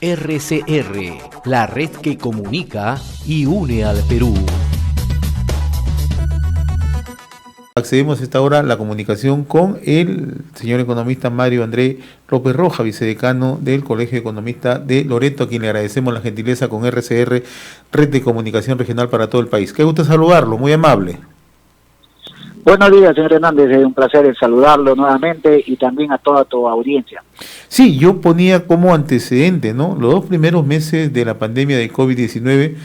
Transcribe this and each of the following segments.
RCR, la red que comunica y une al Perú. Accedemos a esta hora a la comunicación con el señor economista Mario André López Roja, vicedecano del Colegio de Economistas de Loreto, a quien le agradecemos la gentileza con RCR, Red de Comunicación Regional para todo el país. Qué gusto saludarlo, muy amable. Buenos días, señor Hernández, es un placer saludarlo nuevamente y también a toda tu audiencia. Sí, yo ponía como antecedente, ¿no? Los 2 primeros meses de la pandemia de COVID-19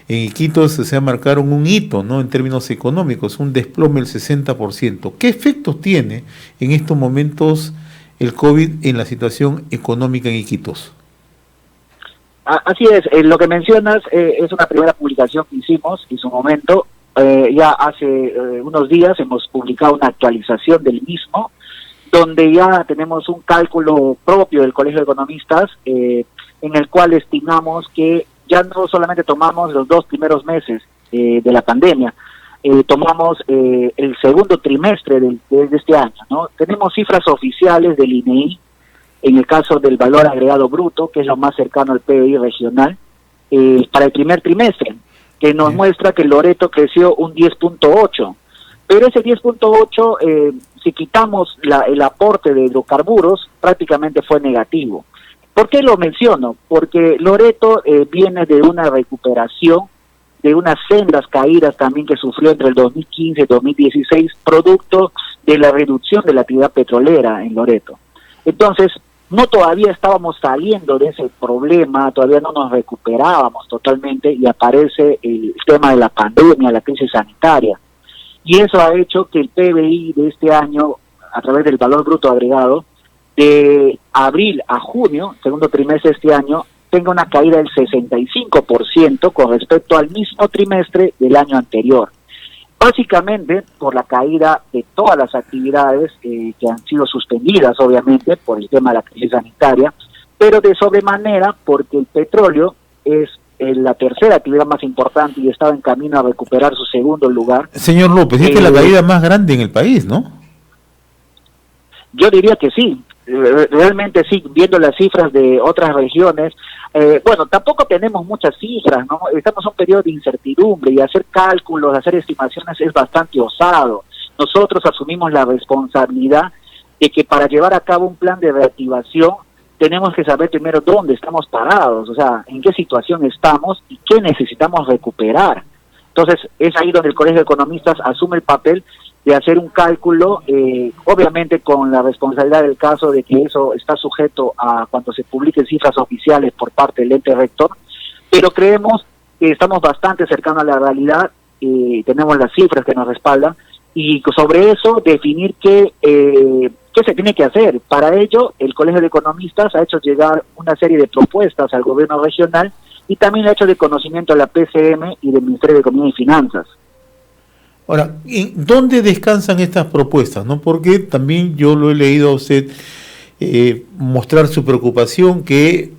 en Iquitos se marcaron un hito, ¿no? En términos económicos, un desplome del 60%. ¿Qué efectos tiene en estos momentos el COVID en la situación económica en Iquitos? Así es, lo que mencionas es una primera publicación que hicimos en su momento. Ya hace unos días hemos publicado una actualización del mismo, donde ya tenemos un cálculo propio del Colegio de Economistas, en el cual estimamos que ya no solamente tomamos los 2 primeros meses de la pandemia, tomamos el segundo trimestre de este año, ¿no? Tenemos cifras oficiales del INEI, en el caso del valor agregado bruto, que es lo más cercano al PBI regional, para el primer trimestre, que nos muestra que Loreto creció un 10.8, pero ese 10.8, si quitamos el aporte de hidrocarburos, prácticamente fue negativo. ¿Por qué lo menciono? Porque Loreto viene de una recuperación, de unas sendas caídas también que sufrió entre el 2015 y 2016, producto de la reducción de la actividad petrolera en Loreto. Entonces, no todavía estábamos saliendo de ese problema, todavía no nos recuperábamos totalmente y aparece el tema de la pandemia, la crisis sanitaria. Y eso ha hecho que el PBI de este año, a través del valor bruto agregado, de abril a junio, segundo trimestre de este año, tenga una caída del 65% con respecto al mismo trimestre del año anterior. Básicamente por la caída de todas las actividades que han sido suspendidas, obviamente, por el tema de la crisis sanitaria, pero de sobremanera porque el petróleo es la tercera actividad más importante y estaba en camino a recuperar su segundo lugar. Señor López, esta es la caída más grande en el país, ¿no? Yo diría que sí, realmente sí, viendo las cifras de otras regiones. Bueno, tampoco tenemos muchas cifras, ¿no? Estamos en un periodo de incertidumbre y hacer cálculos, hacer estimaciones es bastante osado. Nosotros asumimos la responsabilidad de que para llevar a cabo un plan de reactivación tenemos que saber primero dónde estamos parados, o sea, en qué situación estamos y qué necesitamos recuperar. Entonces, es ahí donde el Colegio de Economistas asume el papel de hacer un cálculo, obviamente con la responsabilidad del caso de que eso está sujeto a cuando se publiquen cifras oficiales por parte del ente rector, pero creemos que estamos bastante cercanos a la realidad, tenemos las cifras que nos respaldan, y sobre eso definir qué se tiene que hacer. Para ello, el Colegio de Economistas ha hecho llegar una serie de propuestas al gobierno regional y también ha hecho de conocimiento a la PCM y del Ministerio de Economía y Finanzas. Ahora, ¿dónde descansan estas propuestas? ¿No? Porque también yo lo he leído a usted mostrar su preocupación que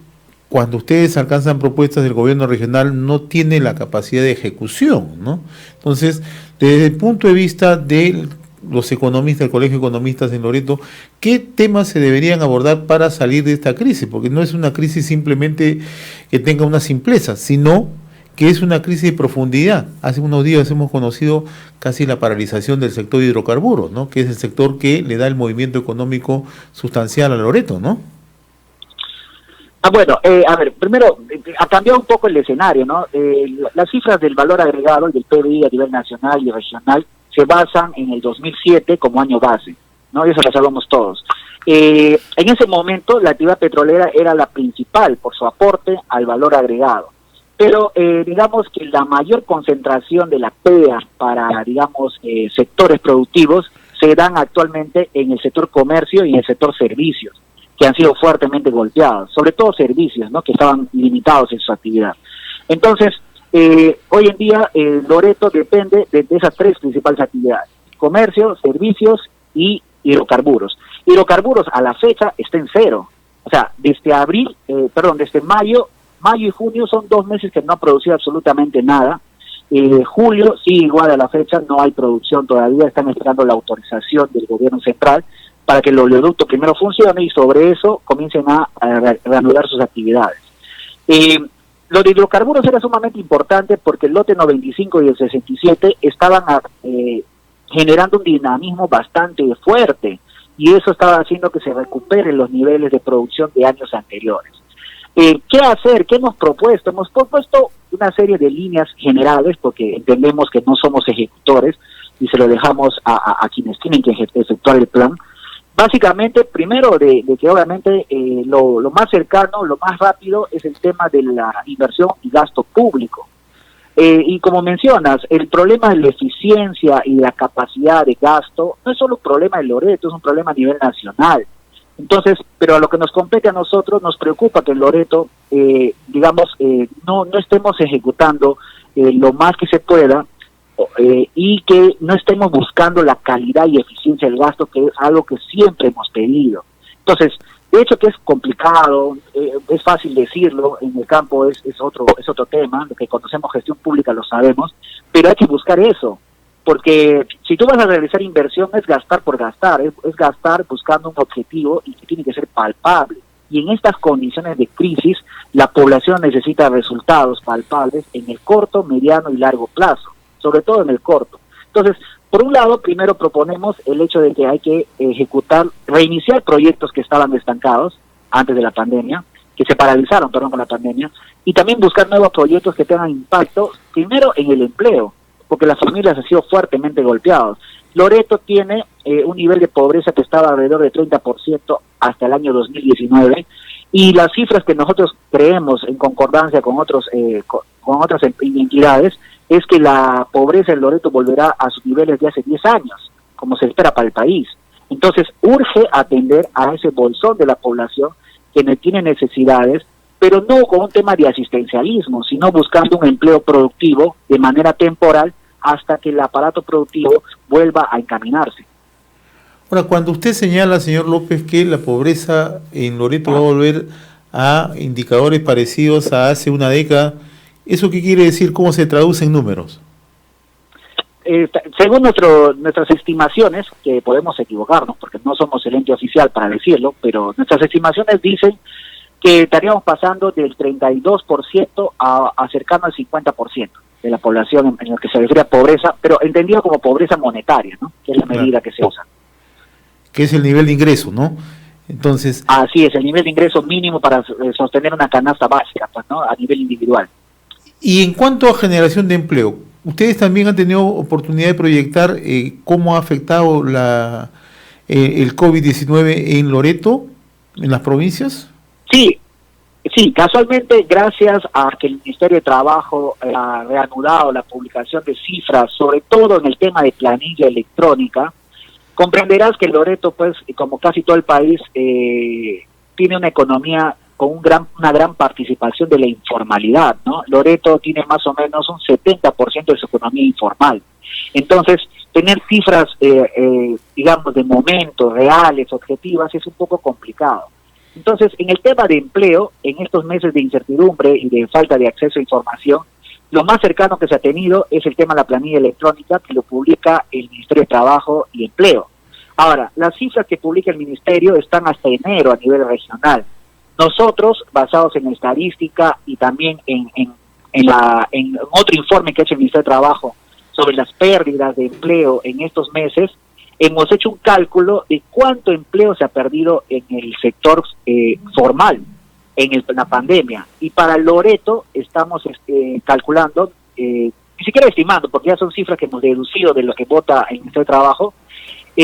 cuando ustedes alcanzan propuestas del gobierno regional no tiene la capacidad de ejecución, ¿no? Entonces, desde el punto de vista de los economistas, del Colegio de Economistas en Loreto, ¿qué temas se deberían abordar para salir de esta crisis? Porque no es una crisis simplemente que tenga una simpleza, sino que es una crisis de profundidad. Hace unos días hemos conocido casi la paralización del sector de hidrocarburos, ¿no? Que es el sector que le da el movimiento económico sustancial a Loreto, ¿no? Bueno, a ver, primero, ha cambiado un poco el escenario, ¿no? Las cifras del valor agregado y del PBI a nivel nacional y regional se basan en el 2007 como año base, ¿no? Y eso lo sabemos todos. En ese momento la actividad petrolera era la principal por su aporte al valor agregado. Pero digamos que la mayor concentración de la PEA para, digamos, sectores productivos se dan actualmente en el sector comercio y en el sector servicios, que han sido fuertemente golpeados, sobre todo servicios, ¿no? Que estaban limitados en su actividad. Entonces, hoy en día Loreto depende de esas 3 principales actividades: comercio, servicios y hidrocarburos. Hidrocarburos a la fecha está en cero. O sea, desde mayo y junio son 2 meses que no ha producido absolutamente nada. Julio sí, igual a la fecha, no hay producción todavía, están esperando la autorización del gobierno central, para que el oleoducto primero funcione y sobre eso comiencen a reanudar sus actividades. Lo de hidrocarburos era sumamente importante porque el lote 95 y el 67 estaban generando un dinamismo bastante fuerte, y eso estaba haciendo que se recuperen los niveles de producción de años anteriores. ¿Qué hacer? ¿Qué hemos propuesto? Hemos propuesto una serie de líneas generales, porque entendemos que no somos ejecutores y se lo dejamos a quienes tienen que efectuar el plan. Básicamente, primero, de que obviamente lo más cercano, lo más rápido es el tema de la inversión y gasto público. Y como mencionas, el problema de la eficiencia y la capacidad de gasto no es solo un problema de Loreto, es un problema a nivel nacional. Entonces, pero a lo que nos compete a nosotros, nos preocupa que en Loreto, no estemos ejecutando lo más que se pueda, y que no estemos buscando la calidad y eficiencia del gasto, que es algo que siempre hemos pedido. Entonces, de hecho que es complicado, es fácil decirlo, en el campo es otro tema, lo que conocemos gestión pública lo sabemos, pero hay que buscar eso, porque si tú vas a realizar inversión es gastar por gastar, es gastar buscando un objetivo y que tiene que ser palpable. Y en estas condiciones de crisis, la población necesita resultados palpables en el corto, mediano y largo plazo, sobre todo en el corto. Entonces, por un lado, primero proponemos el hecho de que hay que reiniciar proyectos que estaban estancados antes de la pandemia, que se paralizaron, con la pandemia, y también buscar nuevos proyectos que tengan impacto, primero en el empleo, porque las familias han sido fuertemente golpeadas. Loreto tiene un nivel de pobreza que estaba alrededor de 30% hasta el año 2019, y las cifras que nosotros creemos en concordancia con otras entidades es que la pobreza en Loreto volverá a sus niveles de hace 10 años, como se espera para el país. Entonces, urge atender a ese bolsón de la población que tiene necesidades, pero no con un tema de asistencialismo, sino buscando un empleo productivo de manera temporal hasta que el aparato productivo vuelva a encaminarse. Ahora, cuando usted señala, señor López, que la pobreza en Loreto va a volver a indicadores parecidos a hace una década, ¿eso qué quiere decir? ¿Cómo se traduce en números? Según nuestras estimaciones, que podemos equivocarnos porque no somos el ente oficial para decirlo, pero nuestras estimaciones dicen que estaríamos pasando del 32% a cercano al 50% de la población en lo que se refiere a pobreza, pero entendido como pobreza monetaria, ¿no? Que es la medida que se usa. Que es el nivel de ingreso, ¿no? Entonces, así es, el nivel de ingreso mínimo para sostener una canasta básica, pues, ¿no? A nivel individual. Y en cuanto a generación de empleo, ¿ustedes también han tenido oportunidad de proyectar cómo ha afectado el COVID-19 en Loreto, en las provincias? Sí, casualmente, gracias a que el Ministerio de Trabajo ha reanudado la publicación de cifras, sobre todo en el tema de planilla electrónica, comprenderás que Loreto, pues, como casi todo el país, tiene una economía con una gran participación de la informalidad, ¿no? Loreto tiene más o menos un 70% de su economía informal. Entonces, tener cifras, digamos, de momento, reales, objetivas, es un poco complicado. Entonces, en el tema de empleo, en estos meses de incertidumbre y de falta de acceso a información, lo más cercano que se ha tenido es el tema de la planilla electrónica, que lo publica el Ministerio de Trabajo y Empleo. Ahora, las cifras que publica el Ministerio están hasta enero a nivel regional. Nosotros, basados en estadística y también en otro informe que ha hecho el Ministerio de Trabajo sobre las pérdidas de empleo en estos meses, hemos hecho un cálculo de cuánto empleo se ha perdido en el sector formal en la pandemia. Y para Loreto estamos calculando, ni siquiera estimando, porque ya son cifras que hemos deducido de lo que vota el Ministerio de Trabajo,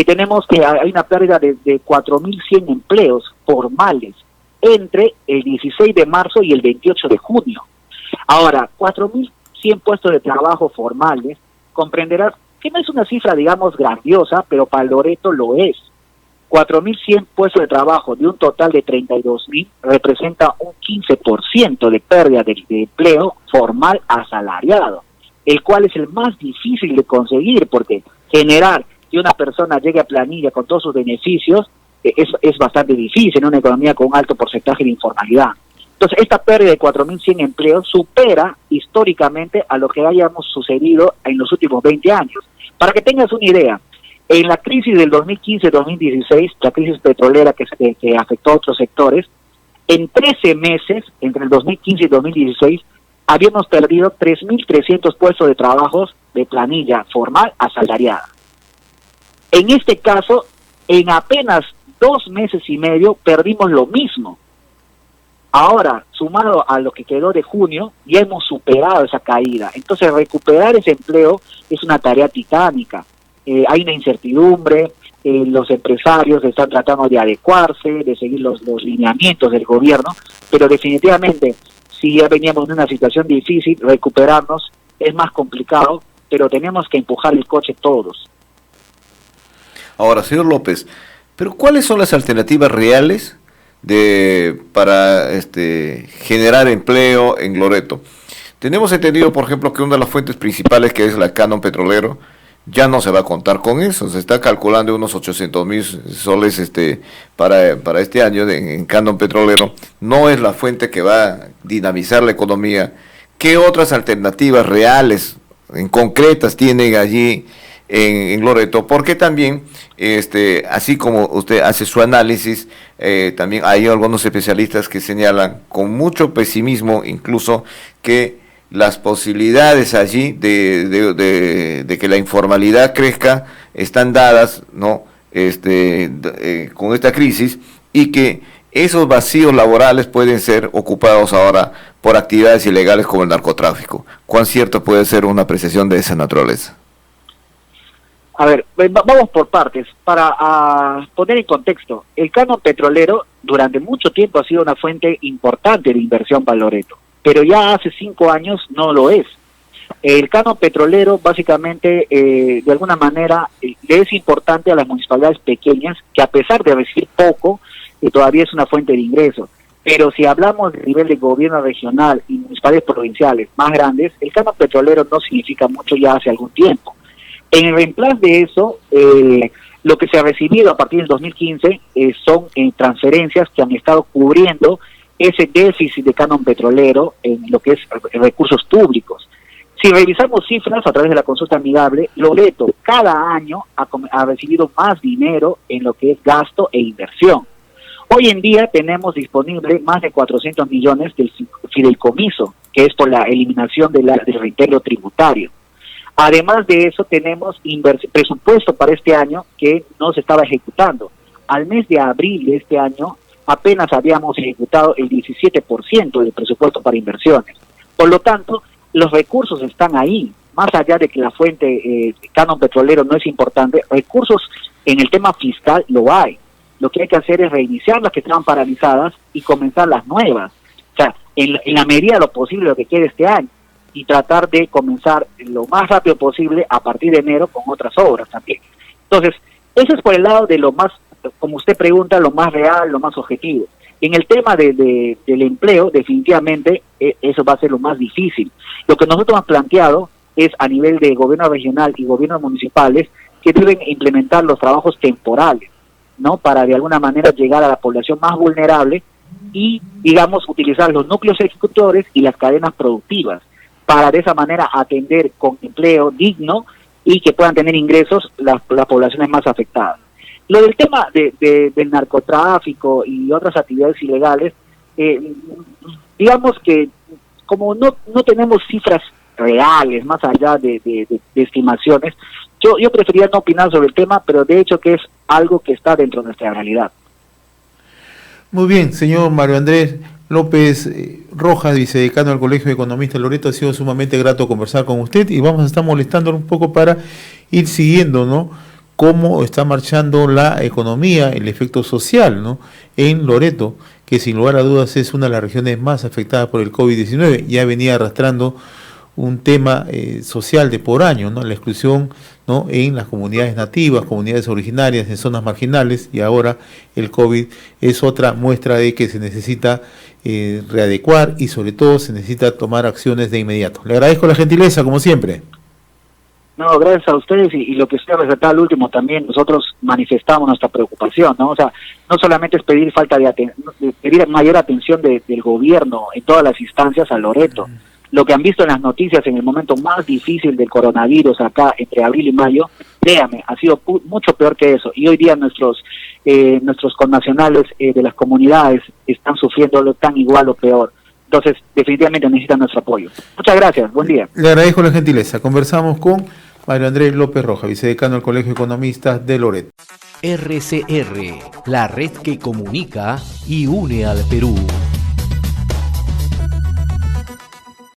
tenemos que hay una pérdida de 4.100 empleos formales entre el 16 de marzo y el 28 de junio. Ahora, 4.100 puestos de trabajo formales, comprenderás que no es una cifra, digamos, grandiosa, pero para Loreto lo es. 4.100 puestos de trabajo de un total de 32.000 representa un 15% de pérdida de empleo formal asalariado, el cual es el más difícil de conseguir, porque generar que una persona llegue a planilla con todos sus beneficios es bastante difícil en una economía con un alto porcentaje de informalidad. Entonces, esta pérdida de 4.100 empleos supera históricamente a lo que hayamos sucedido en los últimos 20 años. Para que tengas una idea, En la crisis del 2015-2016, la crisis petrolera que afectó a otros sectores, en 13 meses, entre el 2015 y 2016, habíamos perdido 3.300 puestos de trabajo de planilla formal asalariada. En este caso, en apenas 2 meses y medio, perdimos lo mismo. Ahora, sumado a lo que quedó de junio, ya hemos superado esa caída. Entonces, recuperar ese empleo es una tarea titánica. Hay una incertidumbre, los empresarios están tratando de adecuarse, de seguir los lineamientos del gobierno, pero definitivamente, si ya veníamos de una situación difícil, recuperarnos es más complicado, pero tenemos que empujar el coche todos. Ahora, señor López, ¿pero cuáles son las alternativas reales para generar empleo en Loreto? Tenemos entendido, por ejemplo, que una de las fuentes principales, que es la Canon Petrolero, ya no se va a contar con eso. Se está calculando unos 800,000 soles para este año en Canon Petrolero. No es la fuente que va a dinamizar la economía. ¿Qué otras alternativas reales, concretas, tienen allí en Loreto? Porque también, así como usted hace su análisis, también hay algunos especialistas que señalan con mucho pesimismo incluso que las posibilidades allí de que la informalidad crezca están dadas, ¿no? Con esta crisis, y que esos vacíos laborales pueden ser ocupados ahora por actividades ilegales como el narcotráfico. ¿Cuán cierto puede ser una apreciación de esa naturaleza? A ver, vamos por partes. Para poner en contexto, el canon petrolero durante mucho tiempo ha sido una fuente importante de inversión para Loreto, pero ya hace 5 años no lo es. El canon petrolero básicamente, de alguna manera, le es importante a las municipalidades pequeñas, que a pesar de recibir poco, todavía es una fuente de ingresos. Pero si hablamos del nivel de gobierno regional y municipalidades provinciales más grandes, el canon petrolero no significa mucho ya hace algún tiempo. En el reemplazo de eso, lo que se ha recibido a partir del 2015 son transferencias que han estado cubriendo ese déficit de canon petrolero en lo que es recursos públicos. Si revisamos cifras a través de la consulta amigable, Loreto cada año ha recibido más dinero en lo que es gasto e inversión. Hoy en día tenemos disponible más de 400 millones del fideicomiso, que es por la eliminación del reintegro tributario. Además de eso, tenemos presupuesto para este año que no se estaba ejecutando. Al mes de abril de este año, apenas habíamos ejecutado el 17% del presupuesto para inversiones. Por lo tanto, los recursos están ahí. Más allá de que la fuente canon petrolero no es importante, recursos en el tema fiscal lo hay. Lo que hay que hacer es reiniciar las que estaban paralizadas y comenzar las nuevas. O sea, en la medida de lo posible lo que quede este año, y tratar de comenzar lo más rápido posible a partir de enero con otras obras también. Entonces, eso es por el lado de lo más, como usted pregunta, lo más real, lo más objetivo. En el tema del empleo, definitivamente, eso va a ser lo más difícil. Lo que nosotros hemos planteado es a nivel de gobierno regional y gobiernos municipales que deben implementar los trabajos temporales, ¿no? Para de alguna manera llegar a la población más vulnerable y, digamos, utilizar los núcleos ejecutores y las cadenas productivas, para de esa manera atender con empleo digno y que puedan tener ingresos las poblaciones más afectadas. Lo del tema del narcotráfico y otras actividades ilegales, digamos que como no tenemos cifras reales, más allá de estimaciones, yo preferiría no opinar sobre el tema, pero de hecho que es algo que está dentro de nuestra realidad. Muy bien, señor Mario Andrés López Rojas, vicedecano del Colegio de Economistas de Loreto. Ha sido sumamente grato conversar con usted y vamos a estar molestándolo un poco para ir siguiendo, ¿no?, cómo está marchando la economía, el efecto social, ¿no?, en Loreto, que sin lugar a dudas es una de las regiones más afectadas por el COVID-19. Ya venía arrastrando un tema social de por año, ¿no?, la exclusión, ¿no?, en las comunidades nativas, comunidades originarias, en zonas marginales, y ahora el COVID es otra muestra de que se necesita readecuar y sobre todo se necesita tomar acciones de inmediato. Le agradezco la gentileza, como siempre. No, gracias a ustedes, y lo que usted resaltaba al último también, nosotros manifestamos nuestra preocupación, ¿no? O sea, no solamente es pedir pedir mayor atención del gobierno en todas las instancias a Loreto. lo que han visto en las noticias en el momento más difícil del coronavirus acá entre abril y mayo, créame, ha sido mucho peor que eso. Y hoy día nuestros connacionales de las comunidades están sufriéndolo tan igual o peor. Entonces, definitivamente necesitan nuestro apoyo. Muchas gracias, buen día. Le agradezco la gentileza. Conversamos con Mario Andrés López Rojas, vicedecano del Colegio de Economistas de Loreto. RCR, la red que comunica y une al Perú.